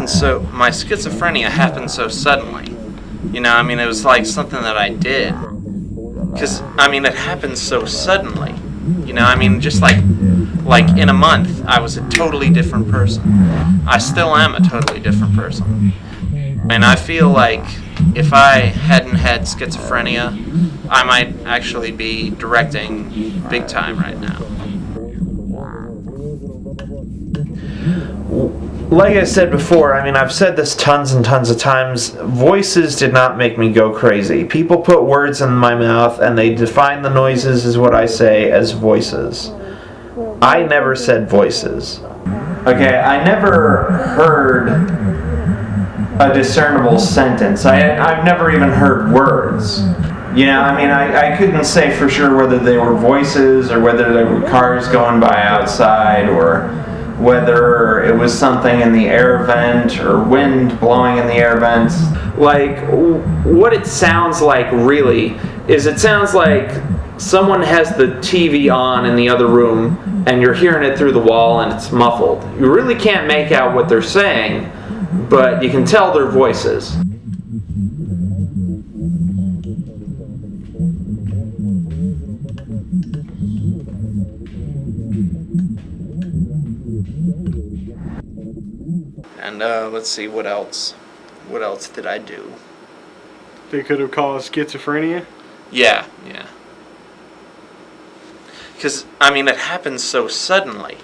Schizophrenia. My schizophrenia happened so suddenly. It was like something that I did. Because, it happened so suddenly. Just like in a month, I was a totally different person. I still am a totally different person. And I feel like if I hadn't had schizophrenia, I might actually be directing big time right now. Like I said before, I've said this tons and tons of times, voices did not make me go crazy. People put words in my mouth and they define the noises, is what I say, as voices. I never said voices. Okay, I never heard a discernible sentence. I've never even heard words. I couldn't say for sure whether they were voices or whether they were cars going by outside or whether it was something in the air vent or wind blowing in the air vents. Like, what it sounds like really is it sounds like someone has the TV on in the other room and you're hearing it through the wall and it's muffled. You really can't make out what they're saying, but you can tell their voices. And let's see, what else? What else did I do? They could have caused schizophrenia? Yeah. Because, it happened so suddenly.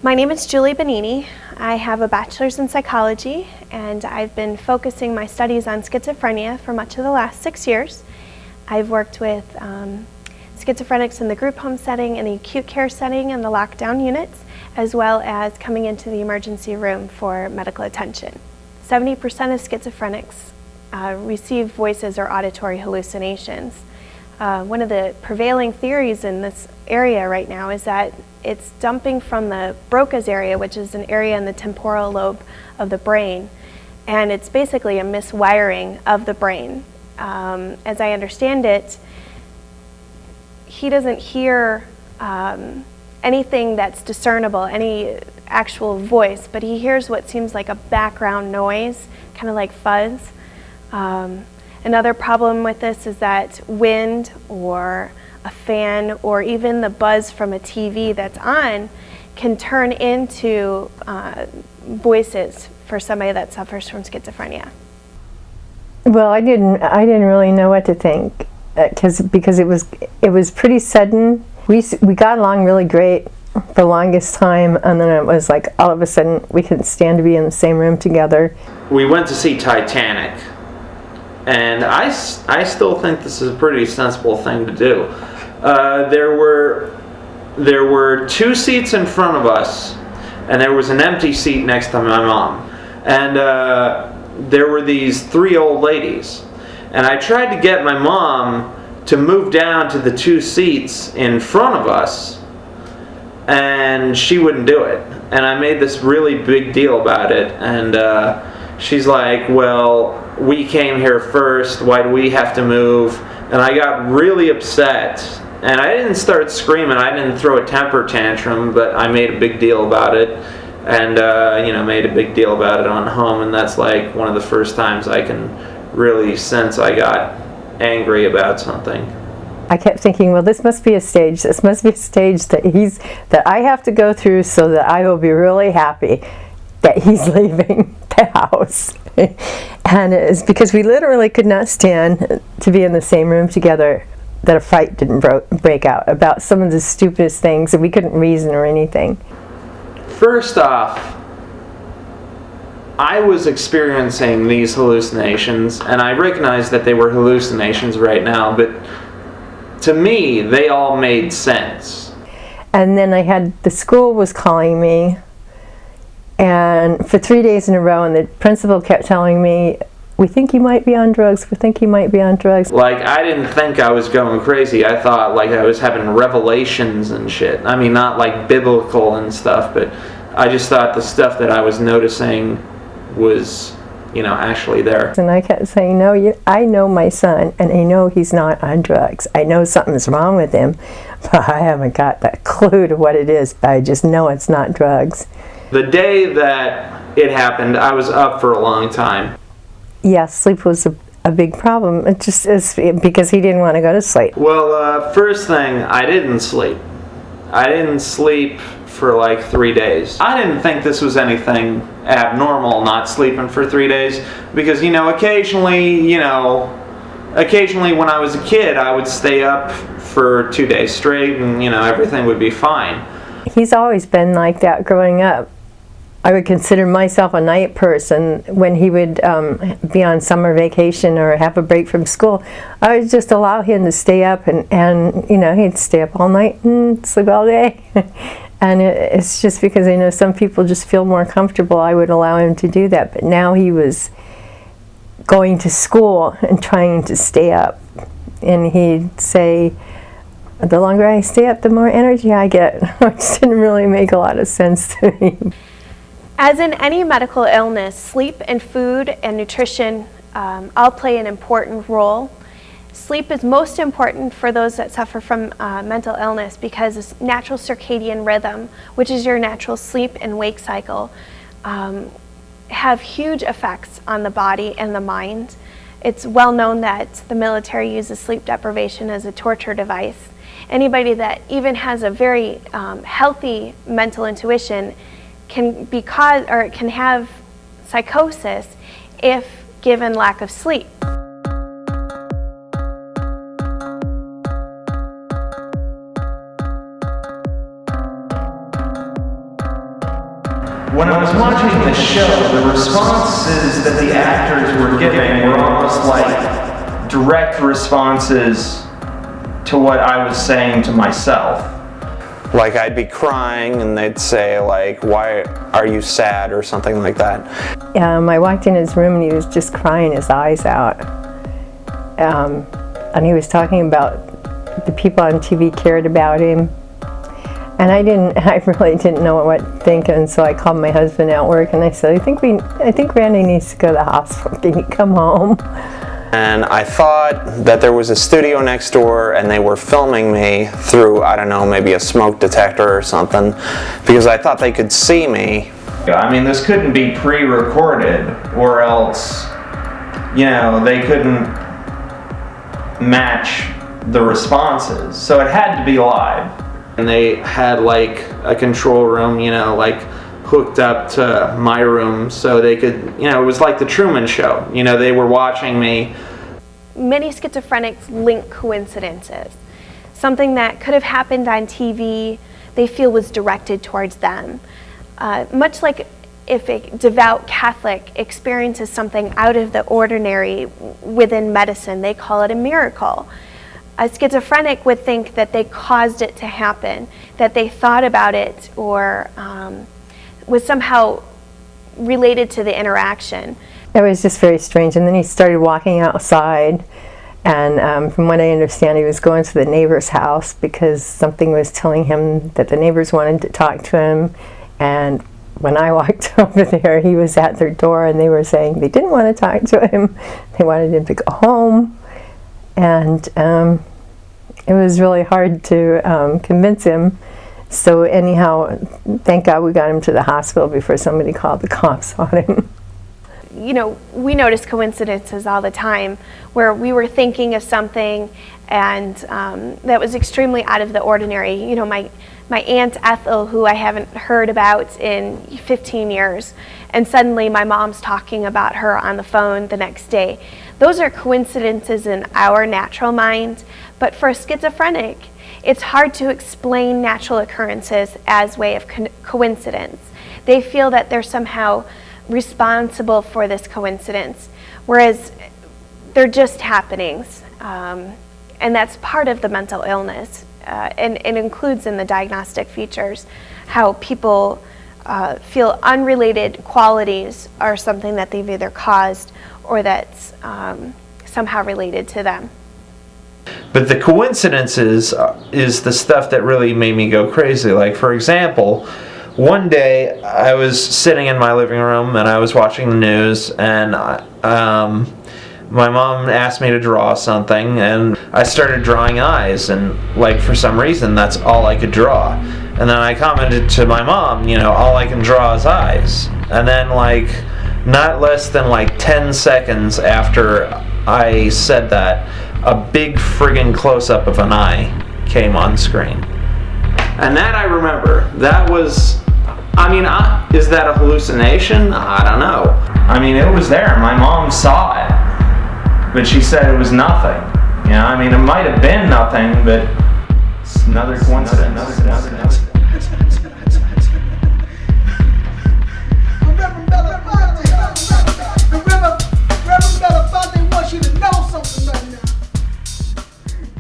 My name is Julie Benini. I have a bachelor's in psychology, and I've been focusing my studies on schizophrenia for much of the last 6 years. I've worked with schizophrenics in the group home setting, in the acute care setting, and the lockdown units, as well as coming into the emergency room for medical attention. 70% of schizophrenics receive voices or auditory hallucinations. One of the prevailing theories in this area right now is that it's dumping from the Broca's area, which is an area in the temporal lobe of the brain, and it's basically a miswiring of the brain. As I understand it, he doesn't hear anything that's discernible, any actual voice, but he hears what seems like a background noise, kind of like fuzz. Another problem with this is that wind or a fan or even the buzz from a TV that's on can turn into voices for somebody that suffers from schizophrenia. Well, I didn't really know what to think because it was pretty sudden. We got along really great the longest time, and then it was like all of a sudden we couldn't stand to be in the same room together. We went to see Titanic, and I still think this is a pretty sensible thing to do. There were 2 seats in front of us, and there was an empty seat next to my mom. And there were these 3 old ladies. And I tried to get my mom to move down to the 2 seats in front of us, and she wouldn't do it. And I made this really big deal about it. And she's like, well, we came here first, why do we have to move? And I got really upset. And I didn't start screaming. I didn't throw a temper tantrum, but I made a big deal about it. And, made a big deal about it on home. And that's like one of the first times I can really sense I got angry about something. I kept thinking, well, this must be a stage. This must be a stage that I have to go through so that I will be really happy that he's leaving the house. And it's because we literally could not stand to be in the same room together that a fight didn't break out about some of the stupidest things, and we couldn't reason or anything. First off, I was experiencing these hallucinations, and I recognized that they were hallucinations right now, but to me, they all made sense. And then the school was calling me, and for 3 days in a row, and the principal kept telling me, we think you might be on drugs, we think you might be on drugs. Like, I didn't think I was going crazy. I thought like I was having revelations and shit. I mean, not like biblical and stuff, but I just thought the stuff that I was noticing was, actually there. And I kept saying, no, I know my son, and I know he's not on drugs. I know something's wrong with him, but I haven't got the clue to what it is. I just know it's not drugs. The day that it happened, I was up for a long time. Yes, sleep was a big problem. It just is because he didn't want to go to sleep. Well, first thing, I didn't sleep. I didn't sleep for like 3 days. I didn't think this was anything abnormal, not sleeping for 3 days, because occasionally when I was a kid, I would stay up for 2 days straight, and everything would be fine. He's always been like that growing up. I would consider myself a night person. When he would be on summer vacation or have a break from school, I would just allow him to stay up, and he'd stay up all night and sleep all day. And it's just because I know some people just feel more comfortable, I would allow him to do that. But now he was going to school and trying to stay up. And he'd say, the longer I stay up, the more energy I get, which didn't really make a lot of sense to me. As in any medical illness, sleep and food and nutrition all play an important role. Sleep is most important for those that suffer from mental illness because it's natural circadian rhythm, which is your natural sleep and wake cycle, have huge effects on the body and the mind. It's well known that the military uses sleep deprivation as a torture device. Anybody that even has a very healthy mental intuition can have psychosis if given lack of sleep. When I was watching the show, the responses that the actors were giving were almost like direct responses to what I was saying to myself. Like, I'd be crying and they'd say, like, why are you sad, or something like that. I walked in his room and he was just crying his eyes out. And he was talking about the people on TV cared about him. And I really didn't know what to think, and so I called my husband at work and I said, I think Randy needs to go to the hospital. Can you come home? And I thought that there was a studio next door and they were filming me through, I don't know, maybe a smoke detector or something, because I thought they could see me. I mean, this couldn't be pre-recorded, or else, they couldn't match the responses. So it had to be live. And they had like a control room, like hooked up to my room so they could, it was like the Truman Show. They were watching me. Many schizophrenics link coincidences. Something that could have happened on TV, they feel was directed towards them. Much like if a devout Catholic experiences something out of the ordinary within medicine, they call it a miracle. A schizophrenic would think that they caused it to happen, that they thought about it, or was somehow related to the interaction. It was just very strange. And then he started walking outside, and from what I understand, he was going to the neighbor's house because something was telling him that the neighbors wanted to talk to him. And when I walked over there, he was at their door and they were saying they didn't want to talk to him. They wanted him to go home. And it was really hard to convince him. So anyhow, thank God we got him to the hospital before somebody called the cops on him. You know, we notice coincidences all the time where we were thinking of something and that was extremely out of the ordinary. You know, my Aunt Ethel, who I haven't heard about in 15 years, and suddenly my mom's talking about her on the phone the next day. Those are coincidences in our natural mind, but for a schizophrenic, it's hard to explain natural occurrences as way of coincidence. They feel that they're somehow responsible for this coincidence, whereas they're just happenings. And that's part of the mental illness. And it includes in the diagnostic features how people feel unrelated qualities are something that they've either caused or that's somehow related to them. But the coincidences is the stuff that really made me go crazy. Like, for example, one day I was sitting in my living room and I was watching the news, and my mom asked me to draw something, and I started drawing eyes, and like for some reason that's all I could draw. And then I commented to my mom, you know, all I can draw is eyes. And then like not less than like 10 seconds after I said that, a big friggin' close-up of an eye came on screen. And that I remember. That was, I mean, is that a hallucination? I don't know. I mean, it was there. My mom saw it. But she said it was nothing. You know, I mean, it might have been nothing, but it's another coincidence. Reverend Belafonte wants you to know something right now.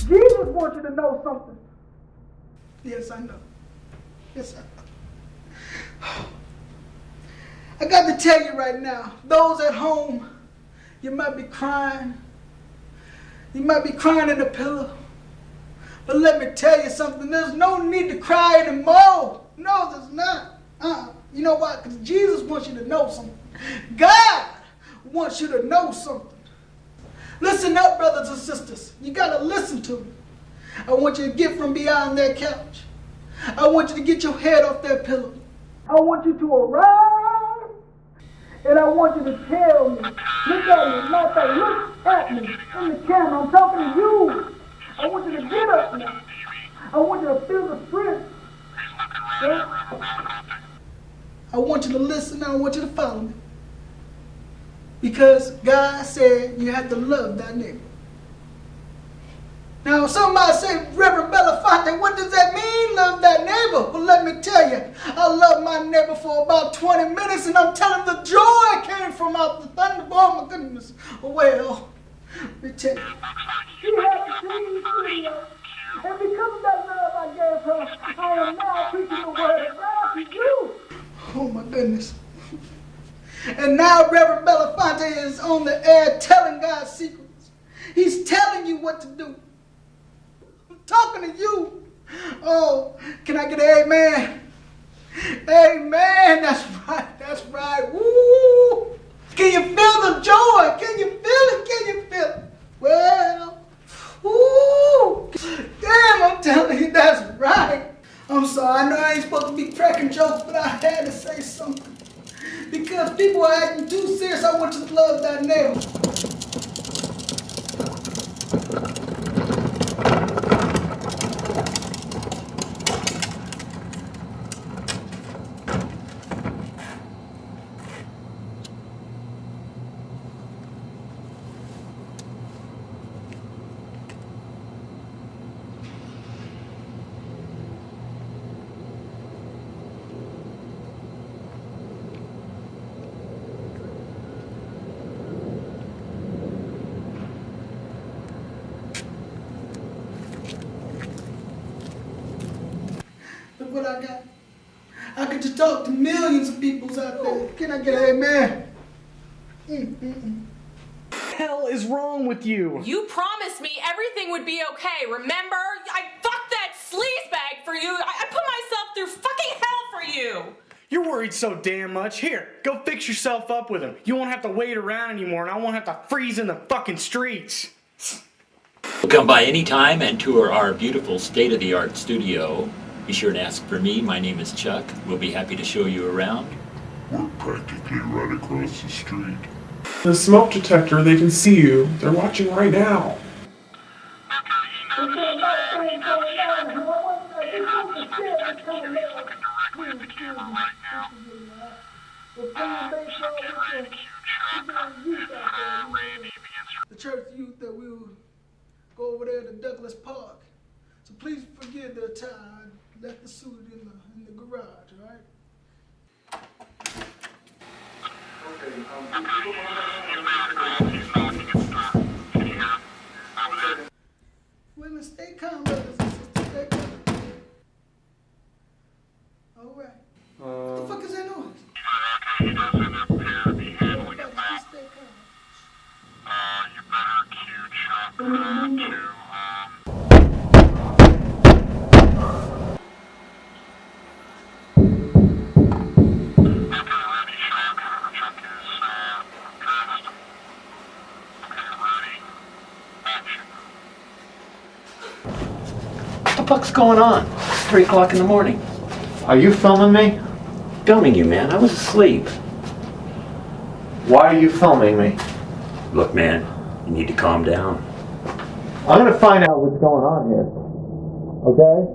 Jesus wants you to know something. Yes, I know. Yes, I know. I got to tell you right now, those at home, you might be crying. You might be crying in the pillow. But let me tell you something, there's no need to cry anymore. No, there's not. You know why? Because Jesus wants you to know something. God wants you to know something. Listen up, brothers and sisters. You got to listen to me. I want you to get from beyond that couch. I want you to get your head off that pillow. I want you to arise. And I want you to tell me. Look at me. Matter of fact, look at me in the camera. I'm talking to you. I want you to get up now. I want you to feel the strength. Yeah? I want you to listen and I want you to follow me. Because God said you have to love thy neighbor. Now, somebody say, Reverend Belafonte, what does that mean, love thy neighbor? Well, let me tell you, I love my neighbor for about 20 minutes, and I'm telling the joy came from out the thunderbolt. Oh, my goodness. Well, let me tell you. She had to sing studio, and because of that love I gave her, I am now preaching the word of God to you. Oh, my goodness. And now Reverend Belafonte is on the air telling God's secrets. He's telling you what to do. I'm talking to you. Oh, can I get an amen? Amen. That's right. That's right. Woo. Can you feel the joy? Can you feel it? Can you feel it? Well, woo. Damn, I'm telling you, that's right. I'm sorry. I know I ain't supposed to be cracking jokes, but I had to say something. Because people are acting too serious, I want you to love that neighbor. Look what I got. I get to talk to millions of people out there. Can I get an amen? Hell is wrong with you? You promised me everything would be okay, remember? I fucked that sleazebag for you. I put myself through fucking hell for you. You're worried so damn much. Here, go fix yourself up with him. You won't have to wait around anymore, and I won't have to freeze in the fucking streets. Come by anytime and tour our beautiful state-of-the-art studio. Be sure to ask for me. My name is Chuck. We'll be happy to show you around. We're practically right across the street. The smoke detector, they can see you. They're watching right now. The church youth that we will go over there to Douglas Park. So please forgive the time I left the suit in the garage, all right? Wait a minute, stay calm, brothers and sisters, stay calm. All right. What the fuck is that noise? He doesn't appear to be handling it Everybody, well. just stay calm. You better cue Chuck to, Okay, ready, Chuck. Chuck is, dressed. Okay, ready. Action. What the fuck's going on? It's 3 o'clock in the morning. Are you filming me? Filming you, man. I was asleep. Why are you filming me? Look, man, you need to calm down. I'm gonna find out what's going on here. Okay?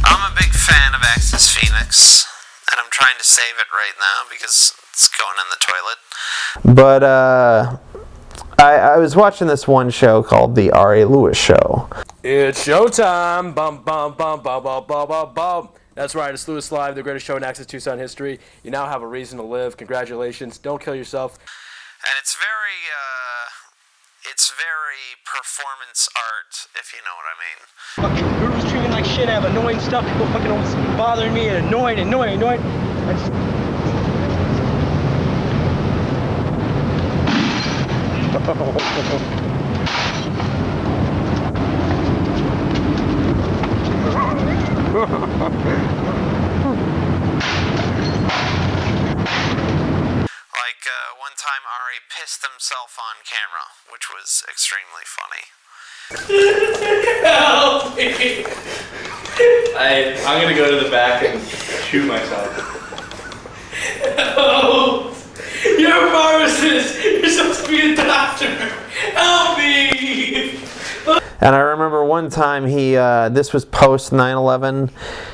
I'm a big fan of Axis Phoenix, and I'm trying to save it right now because it's going in the toilet. But, I was watching this one show called The Ari Lewis Show. It's showtime! Bum bum bum bum bum bum bum bum. That's right, it's Lewis Live, the greatest show in Access Tucson history. You now have a reason to live. Congratulations. Don't kill yourself. And it's very performance art, if you know what I mean. Fucking girls treat me like shit. I have annoying stuff. People fucking always bothering me and annoying. One time Ari pissed himself on camera, which was extremely funny. Help me! I'm gonna go to the back and shoot myself. Help! You're a pharmacist! You're supposed to be a doctor! Help me! And I remember one time this was post 9/11,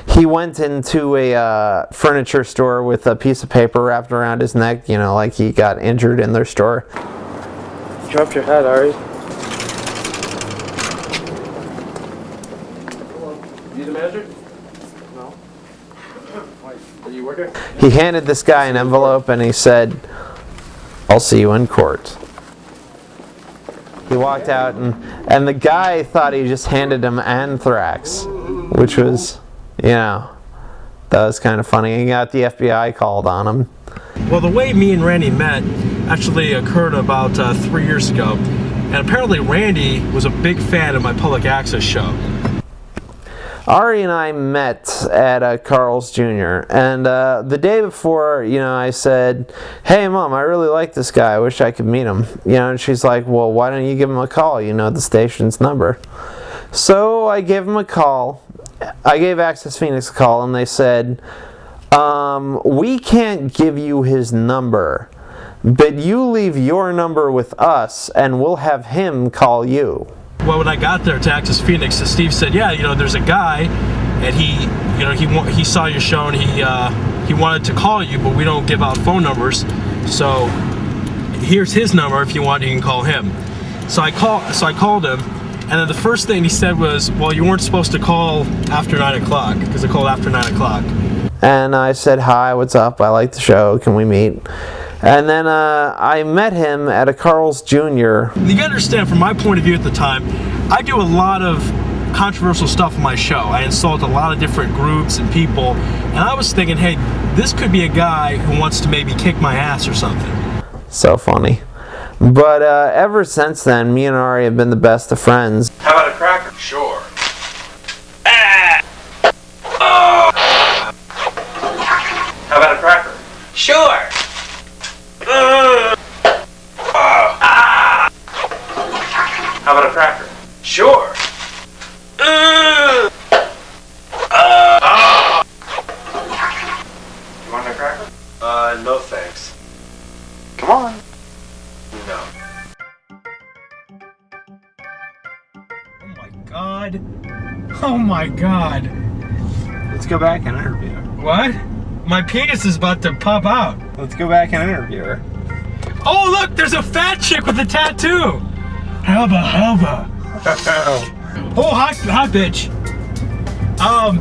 he went into a furniture store with a piece of paper wrapped around his neck, you know, like he got injured in their store. You dropped your head, Ari. You the manager? No. Why? Are you working? He handed this guy an envelope and he said, "I'll see you in court." He walked out and the guy thought he just handed him anthrax, which was, you know, that was kind of funny. He got the FBI called on him. Well, the way me and Randy met actually occurred about 3 years ago. And apparently Randy was a big fan of my public access show. Ari and I met at Carl's Jr. And the day before, you know, I said, "Hey, Mom, I really like this guy. I wish I could meet him." You know, and she's like, "Well, why don't you give him a call? You know the station's number." So I gave him a call. I gave Access Phoenix a call, and they said, "We can't give you his number, but you leave your number with us, and we'll have him call you." Well, when I got there to Access Phoenix, Steve said, "Yeah, you know, there's a guy, and he saw your show, and he wanted to call you, but we don't give out phone numbers. So here's his number. If you want, you can call him." So I called him, and then the first thing he said was, "Well, you weren't supposed to call after 9 o'clock because I called after 9 o'clock." And I said, "Hi, what's up? I like the show. Can we meet?" And then I met him at a Carl's Jr. You gotta understand, from my point of view at the time, I do a lot of controversial stuff on my show. I insult a lot of different groups and people, and I was thinking, hey, this could be a guy who wants to maybe kick my ass or something. So funny. But ever since then, me and Ari have been the best of friends. How about a cracker? Sure. How about a cracker? Sure. How about a cracker? Sure. You want a cracker? No thanks. Come on. No. Oh my god. Oh my god. Let's go back and interview her. What? My penis is about to pop out. Let's go back and interview her. Oh look, there's a fat chick with a tattoo. Helba. Oh, hi bitch.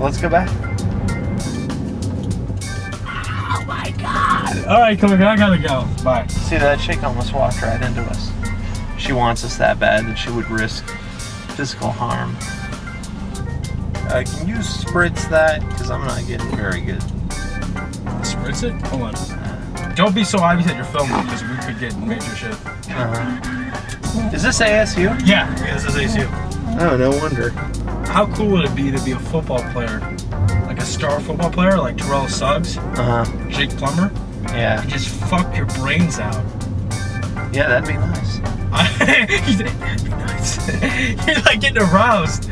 Let's go back. Oh my god. Alright, come on, I gotta go. Bye. See, that chick almost walked right into us. She wants us that bad that she would risk physical harm. Can you spritz that? Because I'm not getting very good. Spritz it? Hold on. Don't be so obvious that you're filming because we could get major shit. Is this ASU? Yeah, this is ASU. Oh, no wonder. How cool would it be to be a football player? Like a star football player, like Terrell Suggs, Jake Plummer? Yeah. And just fuck your brains out. Yeah, that'd be nice. That'd be nice. You're like getting aroused.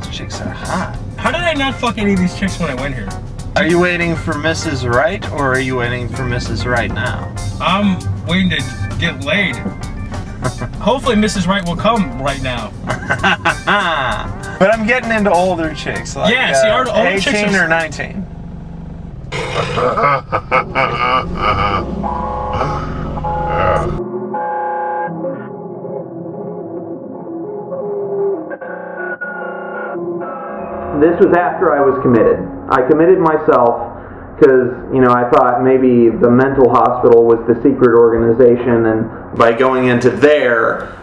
These chicks are hot. How did I not fuck any of these chicks when I went here? Are you waiting for Mrs. Right, or are you waiting for Mrs. Right now? I'm waiting to get laid. Hopefully Mrs. Right will come right now. But I'm getting into older chicks. Like, yeah, see, our older 18 chicks or 19. This was after I was committed. I committed myself because, I thought maybe the mental hospital was the secret organization, and by going into there,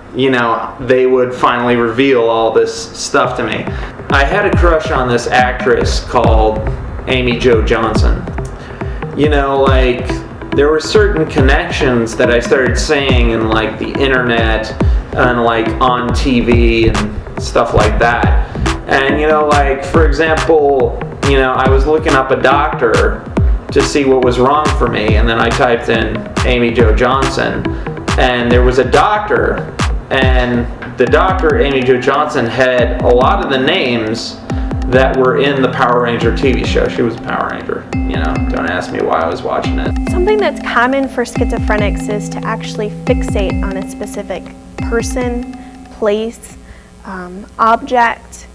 they would finally reveal all this stuff to me. I had a crush on this actress called Amy Jo Johnson. There were certain connections that I started seeing in, the internet and, on TV and stuff like that. And, for example, I was looking up a doctor to see what was wrong for me, and then I typed in Amy Jo Johnson, and there was a doctor, and the doctor, Amy Jo Johnson, had a lot of the names that were in the Power Ranger TV show. She was a Power Ranger, don't ask me why I was watching it. Something that's common for schizophrenics is to actually fixate on a specific person, place, object,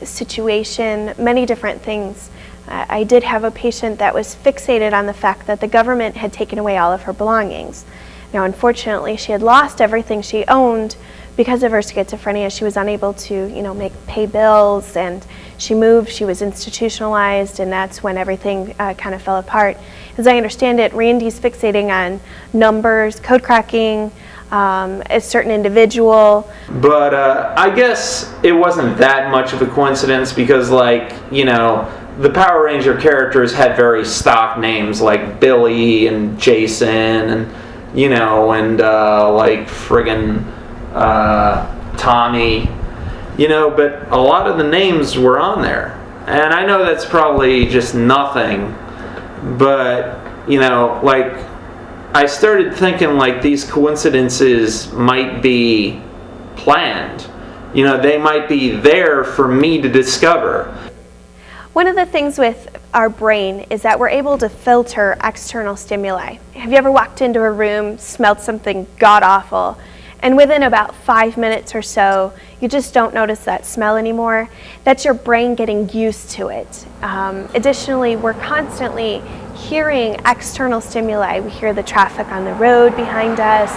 situation, many different things. I did have a patient that was fixated on the fact that the government had taken away all of her belongings. Now, unfortunately, she had lost everything she owned because of her schizophrenia. She was unable to, pay bills, and she moved, she was institutionalized, and that's when everything kind of fell apart. As I understand it, Randy's fixating on numbers, code cracking, a certain individual. But I guess it wasn't that much of a coincidence because, the Power Ranger characters had very stock names like Billy and Jason and, friggin' Tommy, but a lot of the names were on there. And I know that's probably just nothing, but, I started thinking these coincidences might be planned. They might be there for me to discover. One of the things with our brain is that we're able to filter external stimuli. Have you ever walked into a room, smelled something god-awful, and within about 5 minutes or so, you just don't notice that smell anymore? That's your brain getting used to it. Additionally, we're constantly hearing external stimuli. We hear the traffic on the road behind us,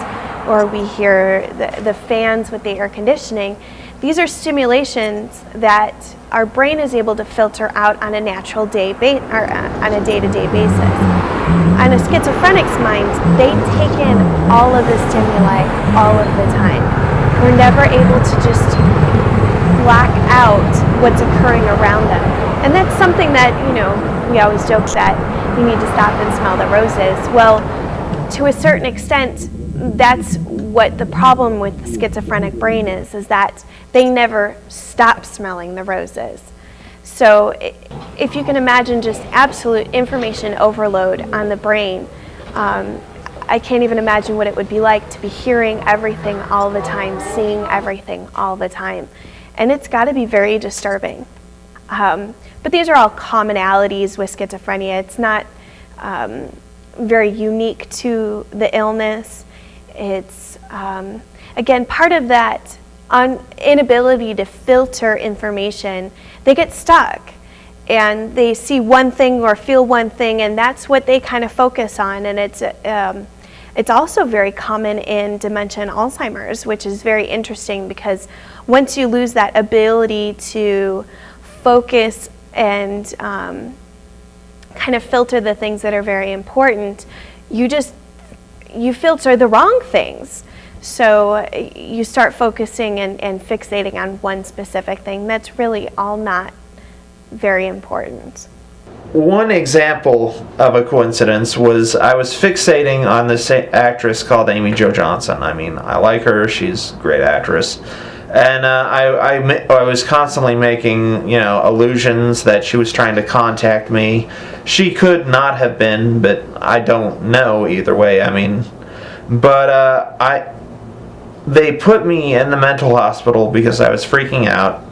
or we hear the fans with the air conditioning. These are stimulations that our brain is able to filter out on a natural day or on a day-to-day basis. On a schizophrenic's mind, they take in all of the stimuli all of the time. We're never able to just block out what's occurring around them. And that's something that, we always joke that you need to stop and smell the roses. Well, to a certain extent, that's what the problem with the schizophrenic brain is that they never stop smelling the roses. So if you can imagine just absolute information overload on the brain, I can't even imagine what it would be like to be hearing everything all the time, seeing everything all the time. And it's got to be very disturbing. But these are all commonalities with schizophrenia. It's not very unique to the illness. It's, again, part of that inability to filter information. They get stuck and they see one thing or feel one thing, and that's what they kind of focus on. And it's also very common in dementia and Alzheimer's, which is very interesting because once you lose that ability to focus and kind of filter the things that are very important, you filter the wrong things. So you start focusing and fixating on one specific thing that's really all not very important. One example of a coincidence was I was fixating on this actress called Amy Jo Johnson. I mean, I like her. She's a great actress. And I was constantly making, allusions that she was trying to contact me. She could not have been, but I don't know either way. I mean, but they put me in the mental hospital because I was freaking out.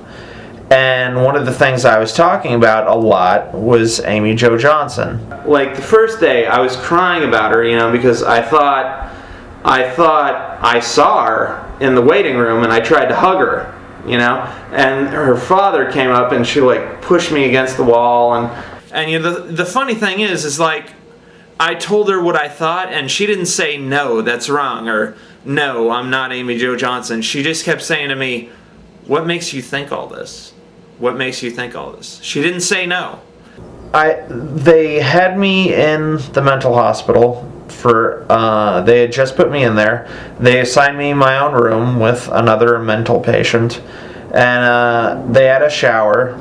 And one of the things I was talking about a lot was Amy Jo Johnson. Like the first day, I was crying about her, because I thought I saw her in the waiting room, and I tried to hug her, and her father came up and she pushed me against the wall, and the funny thing is I told her what I thought, and she didn't say no, that's wrong, or no, I'm not Amy Jo Johnson. She just kept saying to me, what makes you think all this? What makes you think all this? She didn't say no. They had me in the mental hospital they had just put me in there. They assigned me my own room with another mental patient, and they had a shower,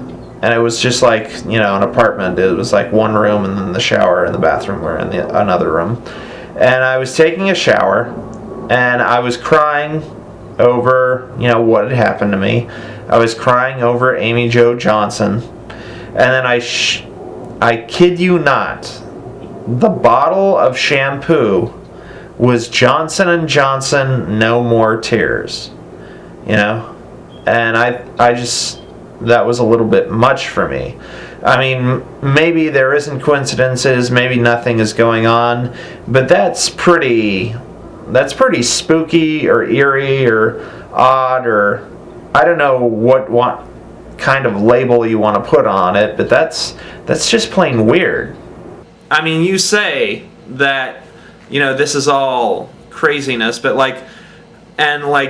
and it was just like, an apartment. It was like one room, and then the shower and the bathroom were in another room. And I was taking a shower, and I was crying over, what had happened to me. I was crying over Amy Jo Johnson, and then I kid you not, the bottle of shampoo was Johnson & Johnson No More Tears, and I just, that was a little bit much for me. I mean, maybe there isn't coincidences, maybe nothing is going on, but that's pretty spooky or eerie or odd, or I don't know what kind of label you want to put on it, but that's just plain weird. I mean, you say that, this is all craziness, but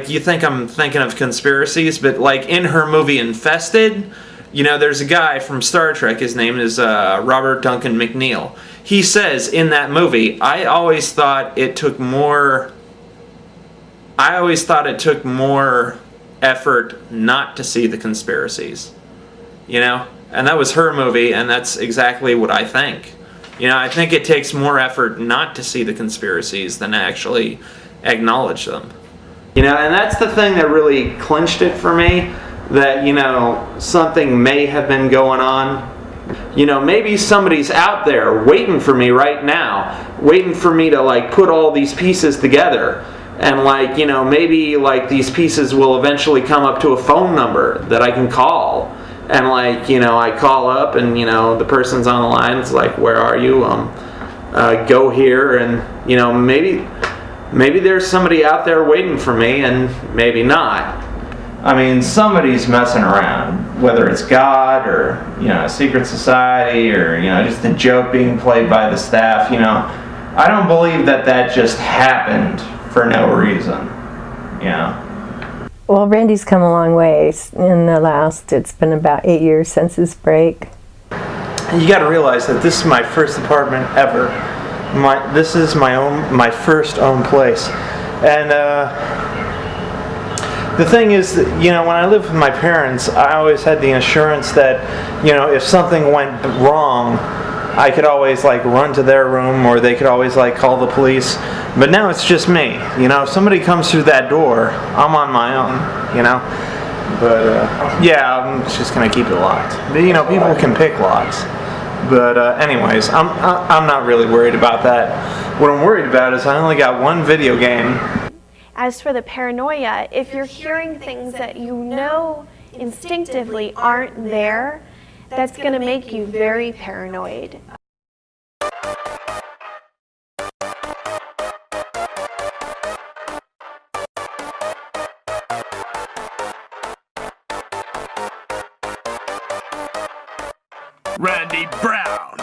you think I'm thinking of conspiracies, but in her movie Infested, there's a guy from Star Trek, his name is Robert Duncan McNeil. He says in that movie, I always thought it took more effort not to see the conspiracies, and that was her movie, and that's exactly what I think. I think it takes more effort not to see the conspiracies than actually acknowledge them. And that's the thing that really clinched it for me, that, something may have been going on. Maybe somebody's out there waiting for me right now, waiting for me to, put all these pieces together. And, maybe, these pieces will eventually come up to a phone number that I can call. And I call up and, the person's on the line. It's like, where are you? Go here. And, maybe there's somebody out there waiting for me, and maybe not. I mean, somebody's messing around, whether it's God or, a secret society or, just a joke being played by the staff. I don't believe that just happened for no reason, Well, Randy's come a long way it's been about 8 years since his break. And you got to realize that this is my first apartment ever. This is my first own place. And The thing is that, when I lived with my parents, I always had the assurance that, if something went wrong, I could always run to their room, or they could always call the police. But now it's just me. If somebody comes through that door, I'm on my own. But yeah, I'm just gonna keep it locked. But, people can pick locks. But anyways, I'm not really worried about that. What I'm worried about is I only got one video game. As for the paranoia, if you're hearing things that you know instinctively aren't there, that's going to make you very paranoid. Randy Brown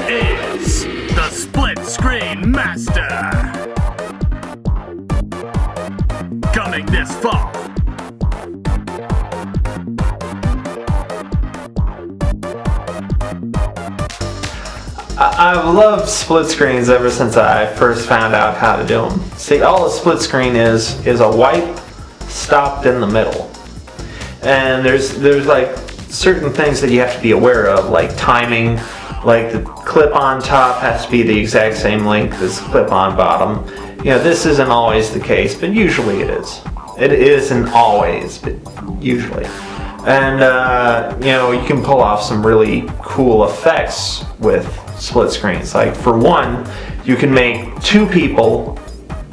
is the split screen master. Coming this fall. I've loved split screens ever since I first found out how to do them. See, all a split screen is a wipe stopped in the middle. And there's certain things that you have to be aware of, like timing, the clip on top has to be the exact same length as clip on bottom. This isn't always the case, but usually it is. It isn't always, but usually. And, you can pull off some really cool effects with split screens. For one, you can make two people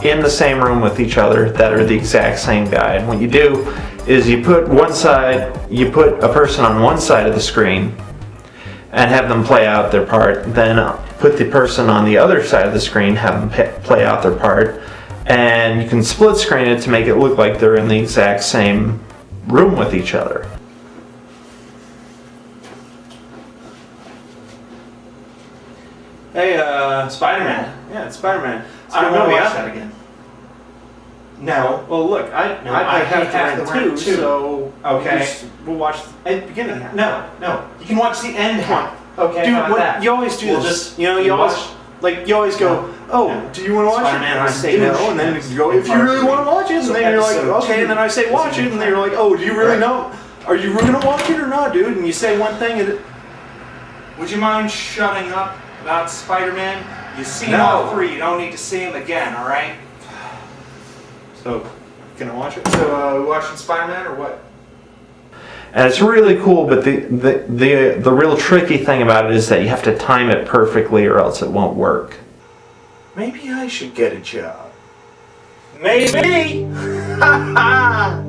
in the same room with each other that are the exact same guy. And what you do is you put a person on one side of the screen and have them play out their part, then put the person on the other side of the screen, have them play out their part, and you can split screen it to make it look like they're in the exact same room with each other. Hey, Spider-Man. Yeah, it's Spider-Man. I don't want to watch that again. No. Well, look, I have to rent two, so okay. We'll watch the beginning. No. You can watch the end one. Okay. Dude, you always do this. You always go, oh, do you want to watch it? And I say no, and then you go, if you really want to watch it, and then you're like, okay, and then I say watch it, and then you're like, oh, do you really know? Are you really gonna watch it or not, dude? And you say one thing, and would you mind shutting up about Spider-Man? You've seen all three. You don't need to see them again, all right? So, can I watch it? So, watching Spider-Man or what? And it's really cool, but the real tricky thing about it is that you have to time it perfectly or else it won't work. Maybe I should get a job. Maybe! Ha ha!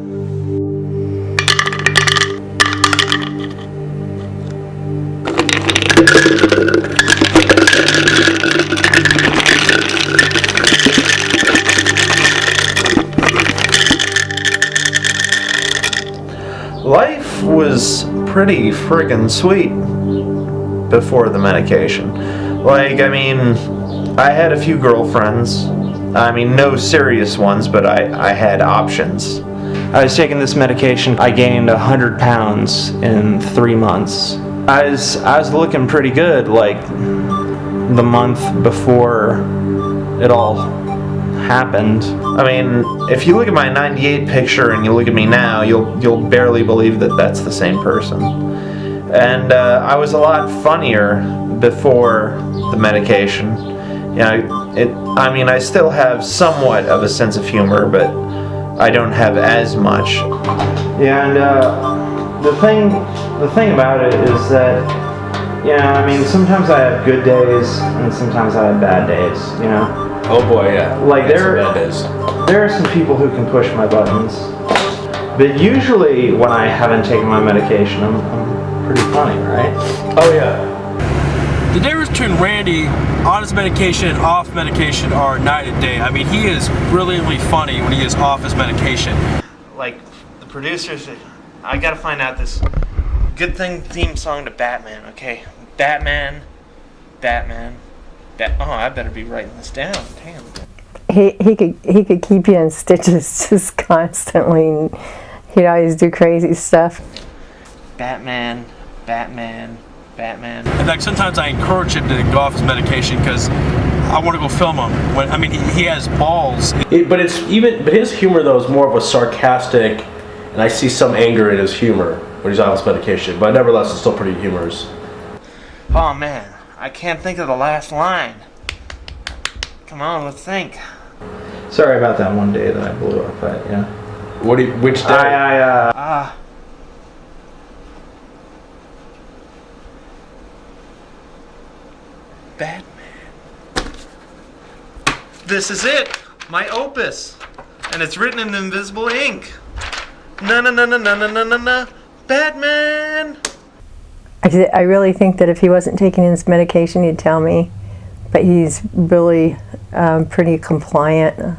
Life was pretty friggin' sweet before the medication. I had a few girlfriends. No serious ones, but I had options. I was taking this medication. I gained 100 pounds in 3 months. I was looking pretty good, the month before it all happened. If you look at my 98 picture and you look at me now, you'll barely believe that that's the same person. And I was a lot funnier before the medication. I still have somewhat of a sense of humor, but I don't have as much. Yeah, and the thing about it is that, sometimes I have good days and sometimes I have bad days, Oh boy, yeah. There are some people who can push my buttons, but usually when I haven't taken my medication, I'm pretty funny, right? Oh yeah. The difference between Randy on his medication and off medication are night and day. He is brilliantly funny when he is off his medication. The producers, I gotta find out this good theme song to Batman, okay? Batman. Oh, I better be writing this down. Damn. He could keep you in stitches just constantly. He'd always do crazy stuff. Batman. Batman. In fact, sometimes I encourage him to go off his medication because I want to go film him. He has balls. But his humor though is more of a sarcastic, and I see some anger in his humor when he's off his medication. But nevertheless, it's still pretty humorous. Oh man, I can't think of the last line. Come on, let's think. Sorry about that one day that I blew up. Yeah. Which day? Batman. This is it, my opus, and it's written in invisible ink. Na. Batman. I really think that if he wasn't taking his medication, he'd tell me. But he's really pretty compliant,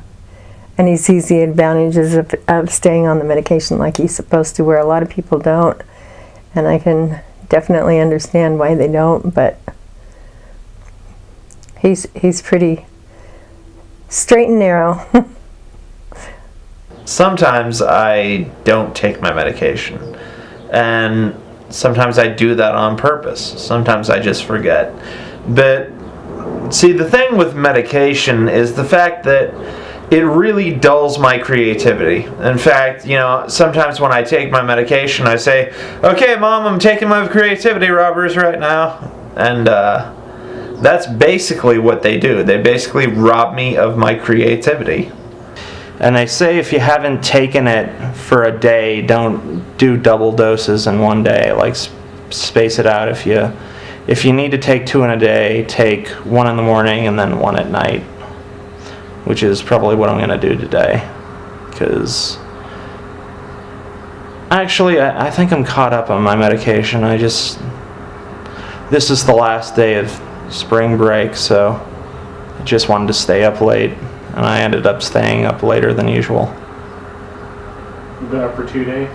and he sees the advantages of staying on the medication like he's supposed to, where a lot of people don't. And I can definitely understand why they don't, but he's pretty straight and narrow. Sometimes I don't take my medication, and sometimes I do that on purpose. Sometimes I just forget. But see, the thing with medication is the fact that it really dulls my creativity. In fact, sometimes when I take my medication, I say, "Okay, Mom, I'm taking my creativity robbers right now." And that's basically what they do. They basically rob me of my creativity. And they say if you haven't taken it for a day, don't do double doses in one day. Like, space it out. If you need to take 2 in a day, take 1 in the morning and then 1 at night, which is probably what I'm going to do today. Because actually, I think I'm caught up on my medication. This is the last day of spring break, so I just wanted to stay up late, and I ended up staying up later than usual. You've been up for 2 days?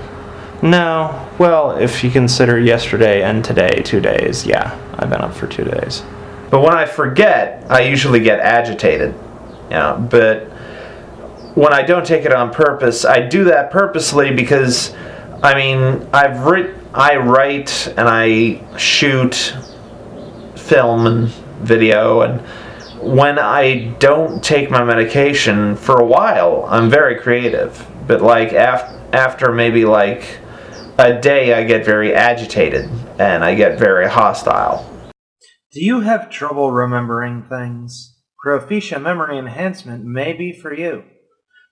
No, well, if you consider yesterday and today 2 days, yeah, I've been up for 2 days. But when I forget, I usually get agitated. But when I don't take it on purpose, I do that purposely because, I write and I shoot film and video, and when I don't take my medication for a while, I'm very creative. But after maybe a day, I get very agitated and I get very hostile. Do you have trouble remembering things? Proficia Memory Enhancement may be for you.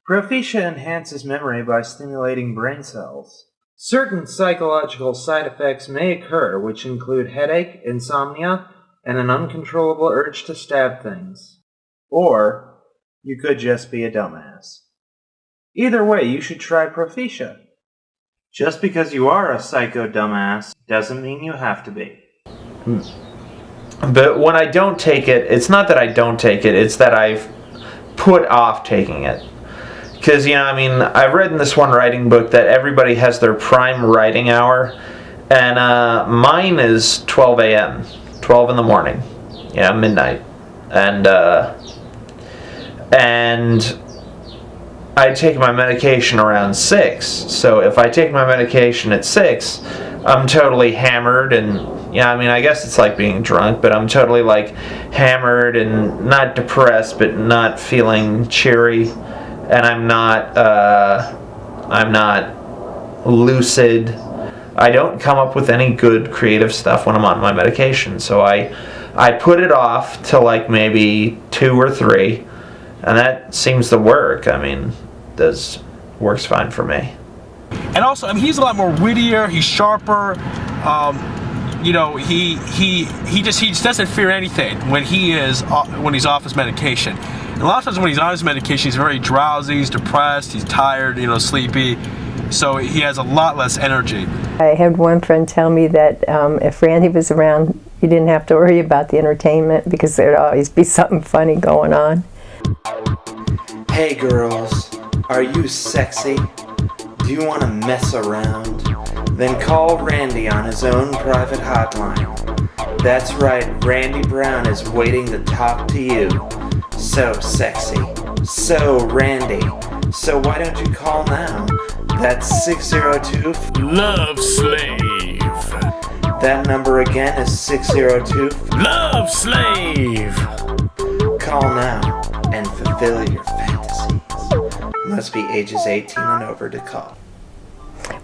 Proficia enhances memory by stimulating brain cells. Certain psychological side effects may occur, which include headache, insomnia, and an uncontrollable urge to stab things. Or you could just be a dumbass. Either way, you should try Proficia. Just because you are a psycho dumbass doesn't mean you have to be. But when I don't take it, it's not that I don't take it, it's that I've put off taking it. Because, I've read in this one writing book that everybody has their prime writing hour, and mine is 12 a.m., 12 in the morning, midnight. And I take my medication around 6, so if I take my medication at 6, I'm totally hammered, and I guess it's like being drunk, but I'm totally hammered and not depressed, but not feeling cheery, and I'm not lucid. I don't come up with any good creative stuff when I'm on my medication, so I put it off till maybe 2 or 3, and that seems to work. Works fine for me. And also, he's a lot more wittier. He's sharper. He just doesn't fear anything when he's off his medication. And a lot of times when he's on his medication, he's very drowsy, he's depressed, he's tired, sleepy. So he has a lot less energy. I had one friend tell me that if Randy was around, you didn't have to worry about the entertainment because there'd always be something funny going on. Hey girls, are you sexy? Do you want to mess around? Then call Randy on his own private hotline. That's right, Randy Brown is waiting to talk to you. So sexy, so Randy. So why don't you call now? That's 602 Love Slave. That number again is 602. Love Slave! Call now and fulfill your fantasies. Must be ages 18 and over to call.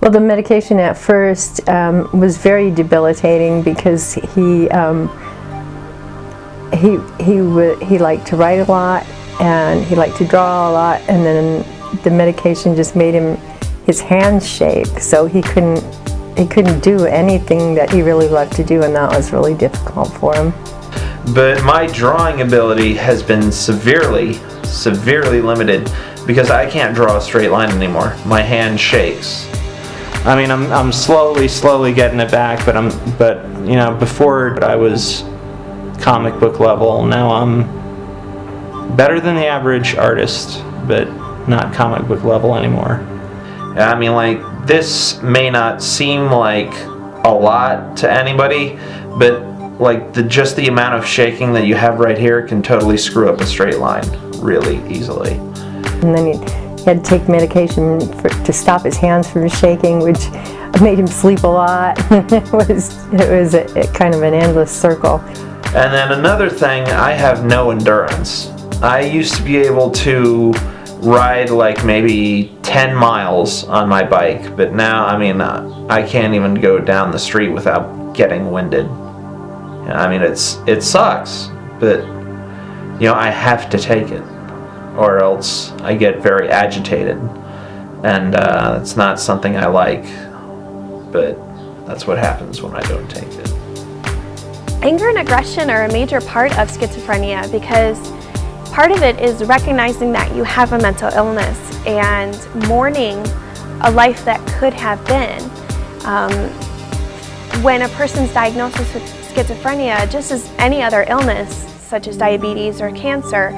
Well, the medication at first was very debilitating because he liked to write a lot and he liked to draw a lot, and then the medication just made his hands shake, so he couldn't do anything that he really loved to do, and that was really difficult for him. But my drawing ability has been severely limited because I can't draw a straight line anymore. My hand shakes. I mean, I'm slowly getting it back, but you know, before I was comic book level. Now I'm better than the average artist, but not comic book level anymore. I mean, like, this may not seem like a lot to anybody, but like just the amount of shaking that you have right here can totally screw up a straight line really easily. And then he had to take medication to stop his hands from shaking, which made him sleep a lot. it was a kind of an endless circle. And then another thing, I have no endurance. I used to be able to ride like maybe 10 miles on my bike, but now, I mean, I can't even go down the street without getting winded. I mean, it sucks, but you know, I have to take it, or else I get very agitated, and it's not something I like, but that's what happens when I don't take it. Anger and aggression are a major part of schizophrenia because part of it is recognizing that you have a mental illness and mourning a life that could have been. When a person's diagnosed with schizophrenia, just as any other illness, such as diabetes or cancer,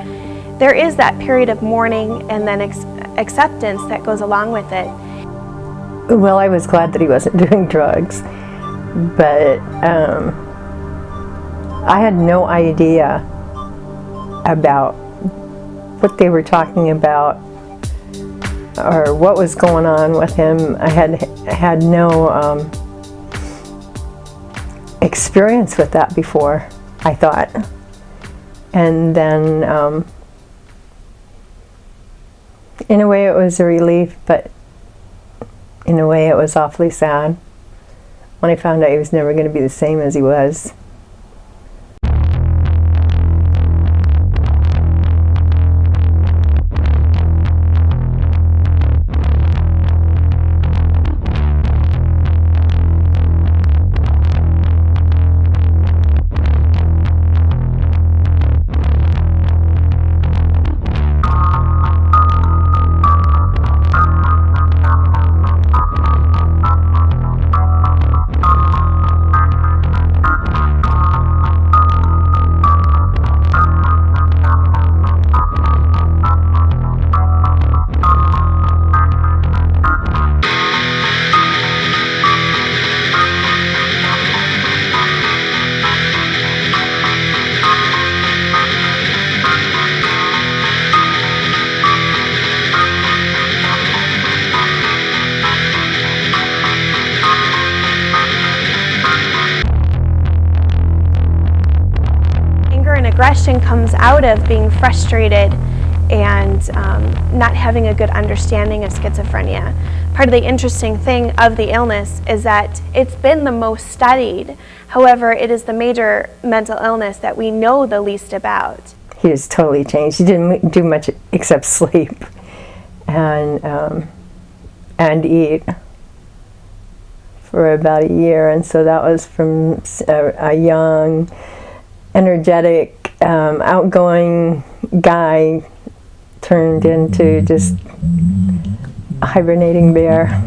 there is that period of mourning and then acceptance that goes along with it. Well, I was glad that he wasn't doing drugs, but I had no idea about what they were talking about or what was going on with him. I had no experience with that before, I thought. And then in a way it was a relief, but in a way it was awfully sad when I found out he was never going to be the same as he was. Aggression comes out of being frustrated and not having a good understanding of schizophrenia. Part of the interesting thing of the illness is that it's been the most studied. However, it is the major mental illness that we know the least about. He was totally changed. He didn't do much except sleep and eat for about a year, and so that was from a young, energetic, outgoing guy turned into just a hibernating bear.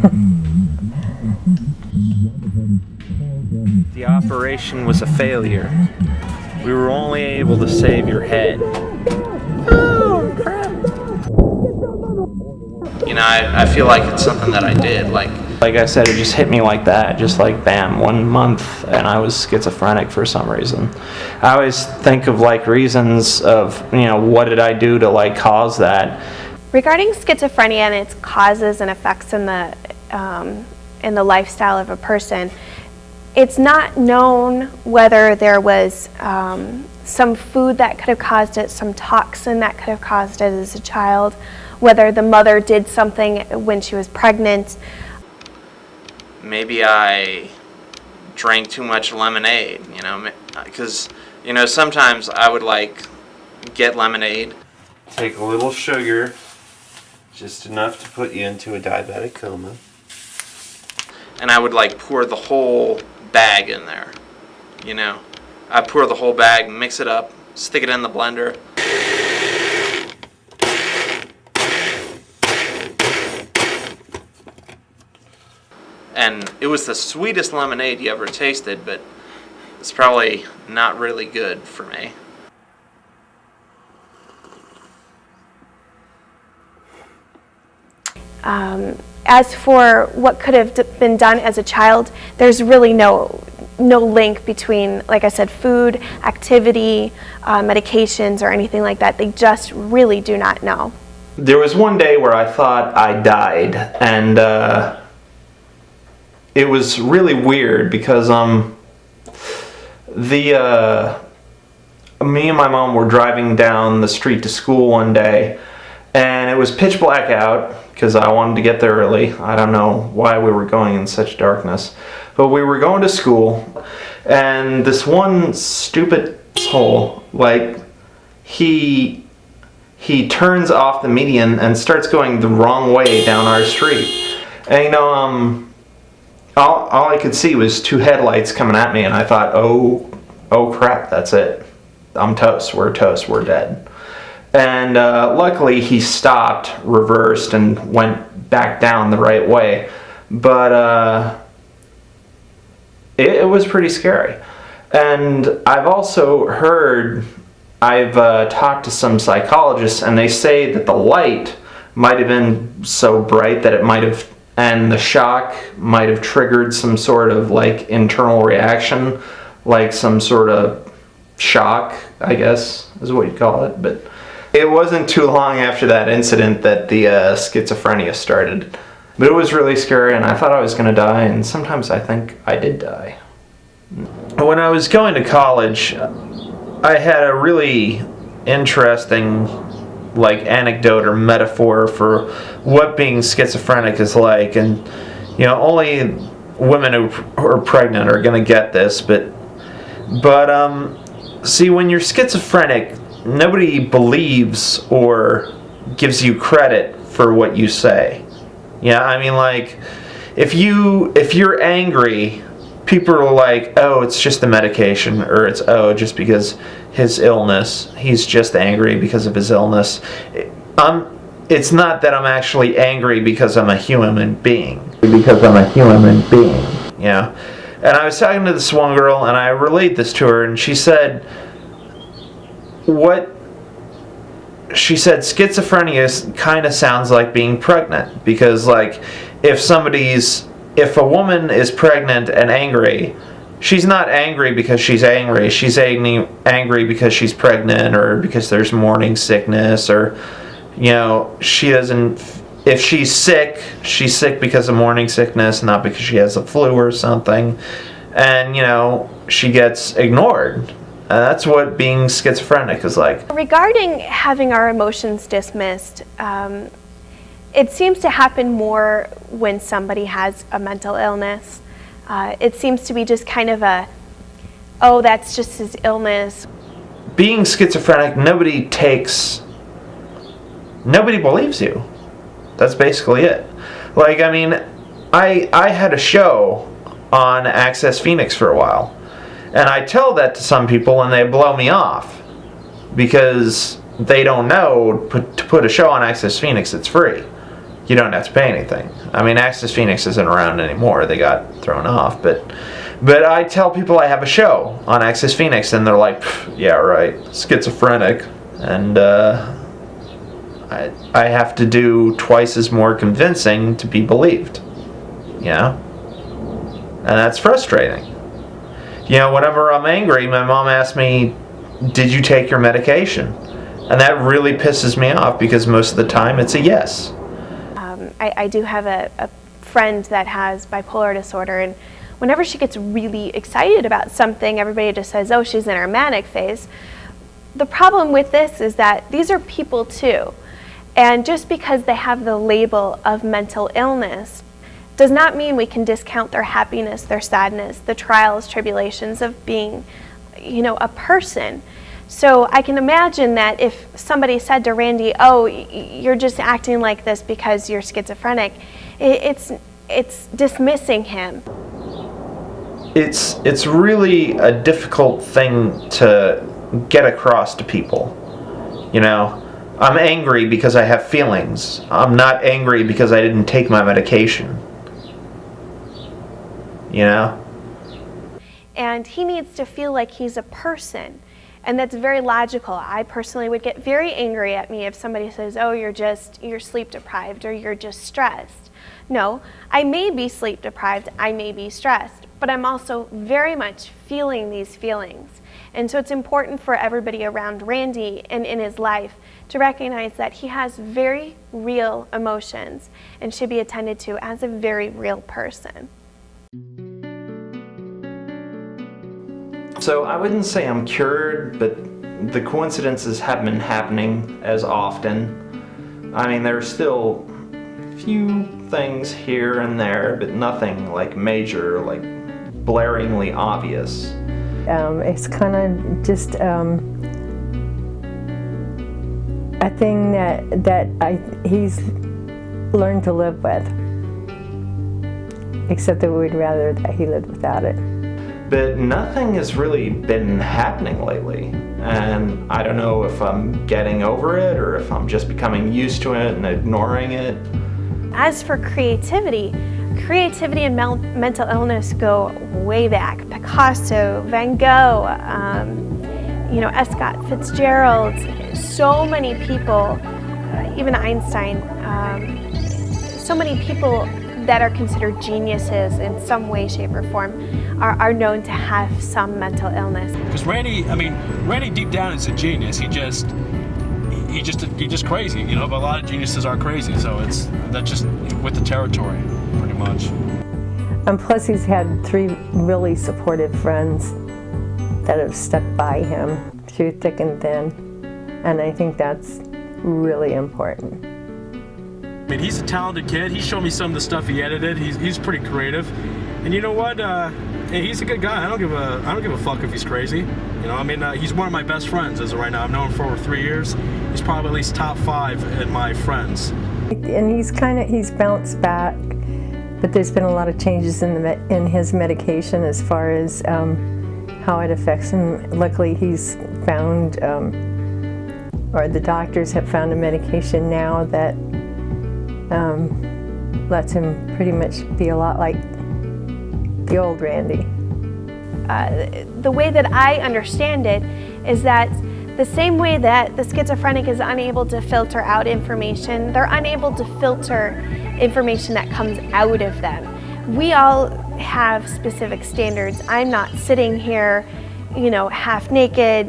The operation was a failure. We were only able to save your head. Oh, crap. You know, I feel like it's something that I did. Like I said, it just hit me like that, just like bam, 1 month, and I was schizophrenic for some reason. I always think of like reasons of, you know, what did I do to like cause that? Regarding schizophrenia and its causes and effects in the lifestyle of a person, It's not known whether there was some food that could have caused it, some toxin that could have caused it as a child, whether the mother did something when she was pregnant. Maybe I drank too much lemonade, you know, because, you know, sometimes I would like get lemonade. Take a little sugar, just enough to put you into a diabetic coma. And I would like pour the whole bag in there, you know. I'd pour the whole bag, mix it up, stick it in the blender. And it was the sweetest lemonade you ever tasted, but it's probably not really good for me. As for what could have been done as a child, there's really no link between, like I said, food, activity, medications, or anything like that. They just really do not know. There was one day where I thought I died, and it was really weird because me and my mom were driving down the street to school one day, and it was pitch black out because I wanted to get there early. I don't know why we were going in such darkness, but we were going to school, and this one stupid asshole, like, he turns off the median and starts going the wrong way down our street. And you know, all I could see was two headlights coming at me, and I thought, oh crap, that's it. I'm toast. We're toast. We're dead. And luckily he stopped, reversed, and went back down the right way. But it was pretty scary. And I've also heard, I've talked to some psychologists, and they say that the light might have been so bright that it might have, and the shock might have triggered some sort of like internal reaction, like some sort of shock, I guess is what you'd call it. But it wasn't too long after that incident that the schizophrenia started. But it was really scary, and I thought I was going to die, and sometimes I think I did die. When I was going to college, I had a really interesting like anecdote or metaphor for what being schizophrenic is like, and you know, only women who are pregnant are going to get this, but see, when you're schizophrenic, nobody believes or gives you credit for what you say. Yeah, I mean, like, if you're angry, people are like, oh, it's just the medication, or it's, oh, just because his illness, he's just angry because of his illness. It's not that I'm actually angry because I'm a human being. Yeah. And I was talking to this one girl, and I relayed this to her, and she said, schizophrenia kind of sounds like being pregnant, because like if a woman is pregnant and angry, she's not angry because she's angry. She's angry because she's pregnant, or because there's morning sickness, or you know, if she's sick because of morning sickness, not because she has a flu or something, and you know, she gets ignored. That's what being schizophrenic is like. Regarding having our emotions dismissed, it seems to happen more when somebody has a mental illness. It seems to be just kind of oh, that's just his illness. Being schizophrenic, nobody believes you. That's basically it. Like, I mean, I had a show on Access Phoenix for a while. And I tell that to some people, and they blow me off because they don't know to put a show on Access Phoenix, it's free. You don't have to pay anything. I mean, Access Phoenix isn't around anymore. They got thrown off. But I tell people I have a show on Access Phoenix, and they're like, yeah, right, schizophrenic. And I have to do twice as more convincing to be believed. You know? And that's frustrating. You know, whenever I'm angry, my mom asks me, did you take your medication? And that really pisses me off, because most of the time it's a yes. I do have a friend that has bipolar disorder, and whenever she gets really excited about something, everybody just says, oh, she's in her manic phase. The problem with this is that these are people too. And just because they have the label of mental illness does not mean we can discount their happiness, their sadness, the trials, tribulations of being, a person. So I can imagine that if somebody said to Randy, oh, you're just acting like this because you're schizophrenic, it's dismissing him. It's really a difficult thing to get across to people. I'm angry because I have feelings. I'm not angry because I didn't take my medication. And he needs to feel like he's a person. And that's very logical. I personally would get very angry at me if somebody says, oh, you're sleep deprived or you're just stressed. No, I may be sleep deprived, I may be stressed, but I'm also very much feeling these feelings. And so it's important for everybody around Randy and in his life to recognize that he has very real emotions and should be attended to as a very real person. So I wouldn't say I'm cured, but the coincidences haven't been happening as often. I mean, there are still a few things here and there, but nothing like major, like blaringly obvious. It's kind of just a thing that he's learned to live with, except that we'd rather that he lived without it. But nothing has really been happening lately, and I don't know if I'm getting over it or if I'm just becoming used to it and ignoring it. As for creativity and mental illness go way back. Picasso, Van Gogh, S. Scott Fitzgerald, so many people, even Einstein, so many people that are considered geniuses in some way, shape, or form are known to have some mental illness. Because Randy deep down is a genius. He's just crazy, but a lot of geniuses are crazy, so that's just with the territory, pretty much. And plus he's had 3 really supportive friends that have stuck by him through thick and thin, and I think that's really important. He's a talented kid. He showed me some of the stuff he edited. He's pretty creative, and you know what? He's a good guy. I don't give a fuck if he's crazy. He's one of my best friends as of right now. I've known him for over 3 years. He's probably at least top 5 in my friends. And he's bounced back, but there's been a lot of changes in his medication as far as how it affects him. Luckily, he's found, or the doctors have found a medication now that lets him pretty much be a lot like the old Randy. The way that I understand it is that the same way that the schizophrenic is unable to filter out information, they're unable to filter information that comes out of them. We all have specific standards. I'm not sitting here, half naked,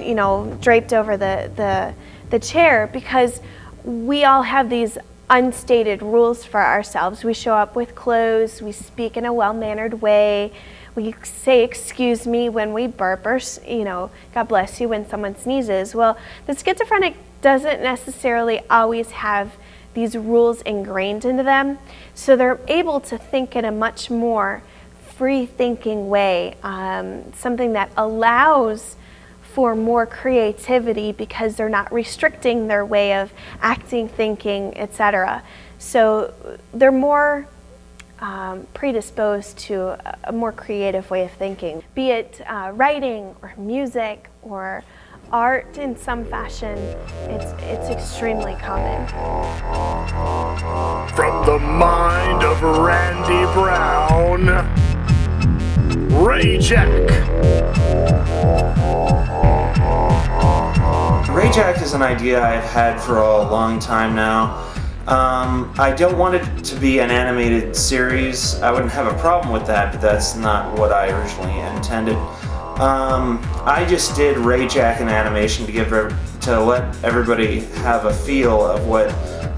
draped over the chair, because we all have these unstated rules for ourselves. We show up with clothes, we speak in a well-mannered way, we say excuse me when we burp, or God bless you when someone sneezes. Well, the schizophrenic doesn't necessarily always have these rules ingrained into them, so they're able to think in a much more free-thinking way, something that allows for more creativity because they're not restricting their way of acting, thinking, etc. So they're more predisposed to a more creative way of thinking, be it writing or music or art in some fashion. It's extremely common. From the mind of Randy Brown, Ray Jack. Ray Jack is an idea I've had for a long time now. I don't want it to be an animated series. I wouldn't have a problem with that, but that's not what I originally intended. I just did Ray Jack in animation to let everybody have a feel of what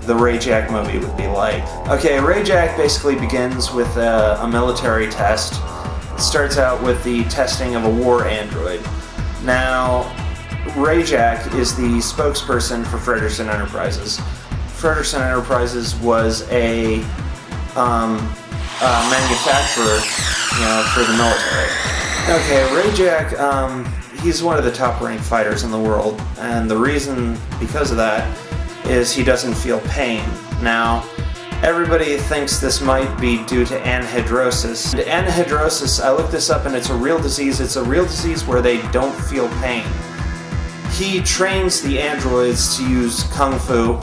the Ray Jack movie would be like. Okay, Ray Jack basically begins with a military test starts out with the testing of a war android. Now, Rayjack is the spokesperson for Fredericton Enterprises. Fredericton Enterprises was a manufacturer, for the military. Okay, Rayjack, he's one of the top-ranked fighters in the world, and the reason because of that is he doesn't feel pain. Now, everybody thinks this might be due to anhidrosis. Anhidrosis, I looked this up and it's a real disease. It's a real disease where they don't feel pain. He trains the androids to use Kung Fu.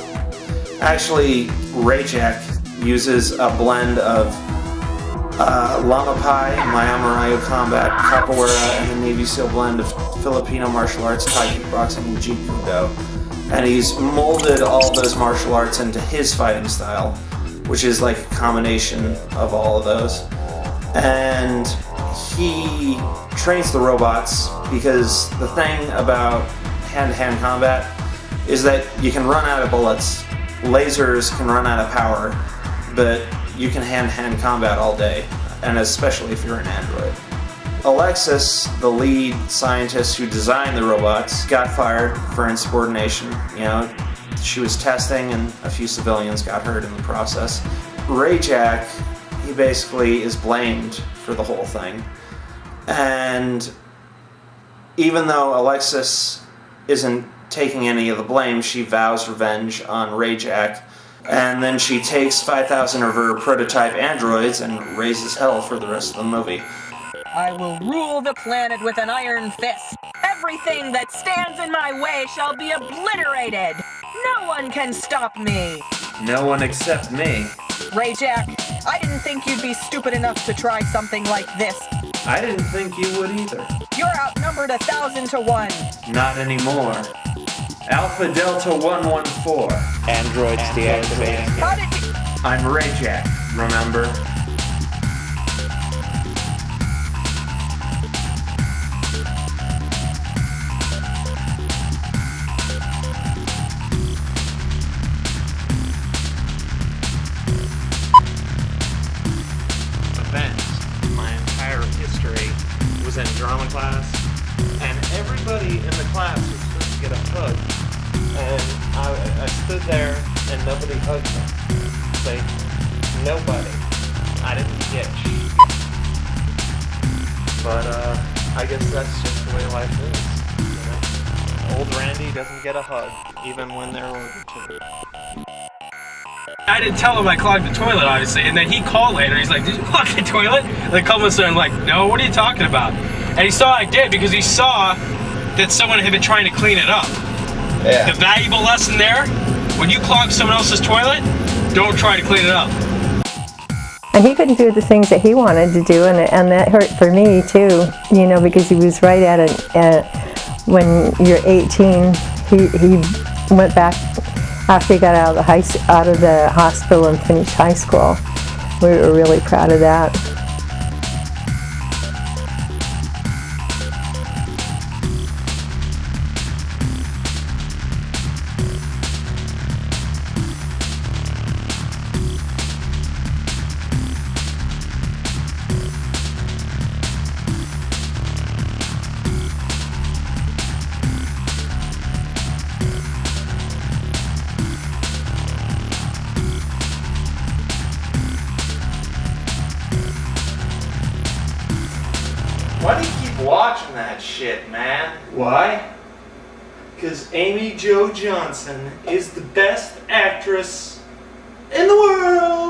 Actually, Rayjack uses a blend of Lama Pai, Maya combat, capoeira, and the Navy SEAL blend of Filipino martial arts, Thai kickboxing, and Jeet Kune Do. And he's molded all those martial arts into his fighting style, which is like a combination of all of those. And he trains the robots because the thing about hand-to-hand combat is that you can run out of bullets, lasers can run out of power, but you can hand-to-hand combat all day, and especially if you're an android. Alexis, the lead scientist who designed the robots, got fired for insubordination. She was testing and a few civilians got hurt in the process. Rayjack, he basically is blamed for the whole thing. And even though Alexis isn't taking any of the blame, she vows revenge on Rayjack. And then she takes 5,000 of her prototype androids and raises hell for the rest of the movie. I will rule the planet with an iron fist. Everything that stands in my way shall be obliterated. No one can stop me. No one except me. Rayjack, I didn't think you'd be stupid enough to try something like this. I didn't think you would either. You're outnumbered 1,000 to 1. Not anymore. Alpha Delta 114. Androids deactivated. How did you... I'm Rayjack, remember? My entire history was in drama class, and everybody in the class was supposed to get a hug, and I stood there and nobody hugged me. Like, nobody. I didn't get shit. But I guess that's just the way life is. Old Randy doesn't get a hug, even when they're ordered to. I didn't tell him I clogged the toilet, obviously, and then he called later. He's like, "Did you clog the toilet?" And the couple of I'm like, "No, what are you talking about?" And he saw I did because he saw that someone had been trying to clean it up. Yeah. The valuable lesson there: when you clog someone else's toilet, don't try to clean it up. And he couldn't do the things that he wanted to do, and that hurt for me too. Because he was right at it. When you're 18, he went back. After he got out of the hospital and finished high school. We were really proud of that. Why do you keep watching that shit, man? Why? Because Amy Jo Johnson is the best actress in the world!